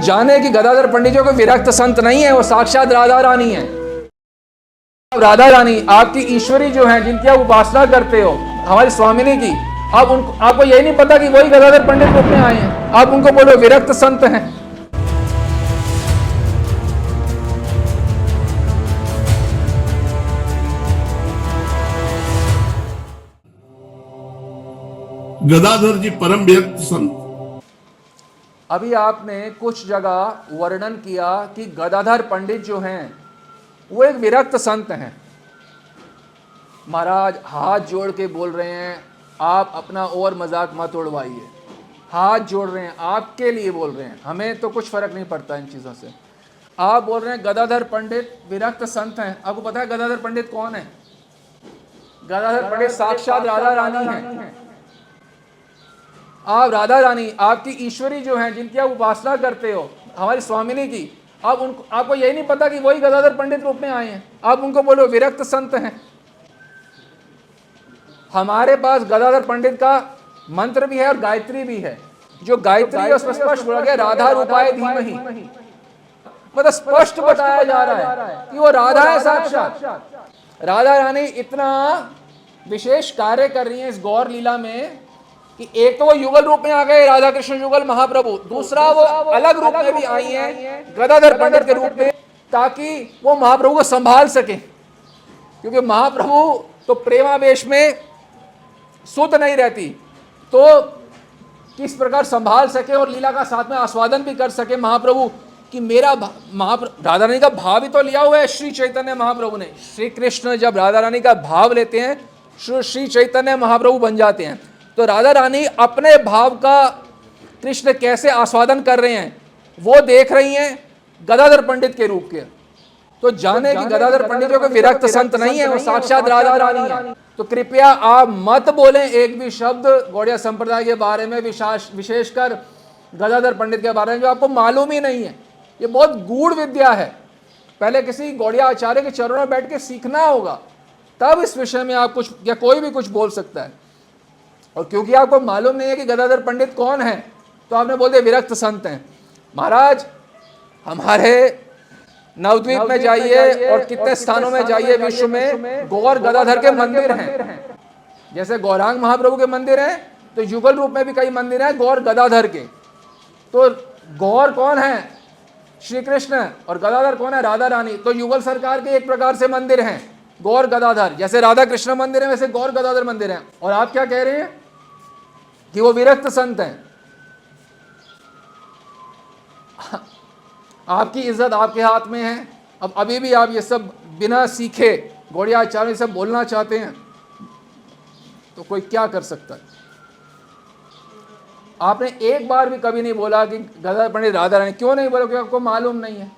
जाने कि गदाधर पंडित जो कोई विरक्त संत नहीं है, वो साक्षात राधा रानी है। राधा रानी आपकी ईश्वरी जो है, जिनकी आप उपासना करते हो, हमारी स्वामिनी की, आपको यही नहीं पता कि वही गदाधर पंडित रूप में आए हैं। आप उनको बोलो विरक्त संत हैं। गदाधर जी परम व्यक्त संत। अभी आपने कुछ जगह वर्णन किया कि गदाधर पंडित जो हैं वो एक विरक्त संत हैं। महाराज हाथ जोड़ के बोल रहे हैं, आप अपना और मजाक मत उड़वाइए। हाथ जोड़ रहे हैं, आपके लिए बोल रहे हैं, हमें तो कुछ फर्क नहीं पड़ता इन चीज़ों से। आप बोल रहे हैं गदाधर पंडित विरक्त संत हैं। आपको पता है गदाधर पंडित कौन है? गदाधर पंडित साक्षात राधा रानी हैं। आप राधा रानी आपकी ईश्वरी जो हैं, जिनकी आप उपासना करते हो, हमारी स्वामिनी की, आपको यही नहीं पता कि वही गदाधर पंडित रूप में आए हैं। आप उनको बोलो विरक्त संत हैं। हमारे पास गदाधर पंडित का मंत्र भी है और गायत्री भी है। जो गायत्री है उसमें स्पष्ट बोला गया राधा रूपाय धीमहि, मतलब स्पष्ट बताया जा रहा है कि वो राधा है साक्षात। राधा रानी इतना विशेष कार्य कर रही है इस गौर लीला में कि एक तो वो युगल रूप में आ गए राधा कृष्ण युगल महाप्रभु, दूसरा वो अलग रूप में भी आई हैं गदाधर पंडित के रूप में, ताकि वो महाप्रभु को संभाल सके। क्योंकि महाप्रभु तो प्रेमावेश में सुध नहीं रहती, तो किस प्रकार संभाल सके और लीला का साथ में आस्वादन भी कर सके महाप्रभु कि मेरा राधा रानी का भाव ही तो लिया हुआ है श्री चैतन्य महाप्रभु ने। श्री कृष्ण जब राधा रानी का भाव लेते हैं, श्री चैतन्य महाप्रभु बन जाते हैं। तो राधा रानी अपने भाव का कृष्ण कैसे आस्वादन कर रहे हैं वो देख रही हैं गदाधर पंडित के रूप के। तो जाने कि गदाधर पंडित जो कोई विरक्त संत नहीं है, वो साक्षात राधा रानी है। तो कृपया आप मत बोलें एक भी शब्द गौड़िया संप्रदाय के बारे में, विशेषकर गदाधर पंडित के बारे में, जो आपको मालूम ही नहीं है। ये बहुत गूढ़ विद्या है, पहले किसी गौड़िया आचार्य के चरणों में बैठ के सीखना होगा, तब इस विषय में आप कुछ या कोई भी कुछ बोल सकता है। और क्योंकि आपको मालूम नहीं है कि गदाधर पंडित कौन है, तो आपने बोल दिया विरक्त संत हैं। महाराज हमारे नवद्वीप में जाइए और कितने स्थानों में जाइए विश्व में, गौर गदाधर के मंदिर हैं। जैसे गौरांग महाप्रभु के मंदिर हैं, तो युगल रूप में भी कई मंदिर हैं गौर गदाधर के। तो गौर कौन है? श्री कृष्ण, और गदाधर कौन है? राधा रानी। तो युगल सरकार के एक प्रकार से मंदिर हैं गौर गदाधर, जैसे राधा कृष्ण मंदिर है वैसे गौर गदाधर मंदिर हैं। और आप क्या कह रहे हैं कि वो विरक्त संत हैं। आपकी इज्जत आपके हाथ में है। अब अभी भी आप ये सब बिना सीखे गौड़िया आचार्य सब बोलना चाहते हैं, तो कोई क्या कर सकता है? आपने एक बार भी कभी नहीं बोला कि गदाधर पंडित राधा रानी। क्यों नहीं बोला? क्योंकि आपको मालूम नहीं है।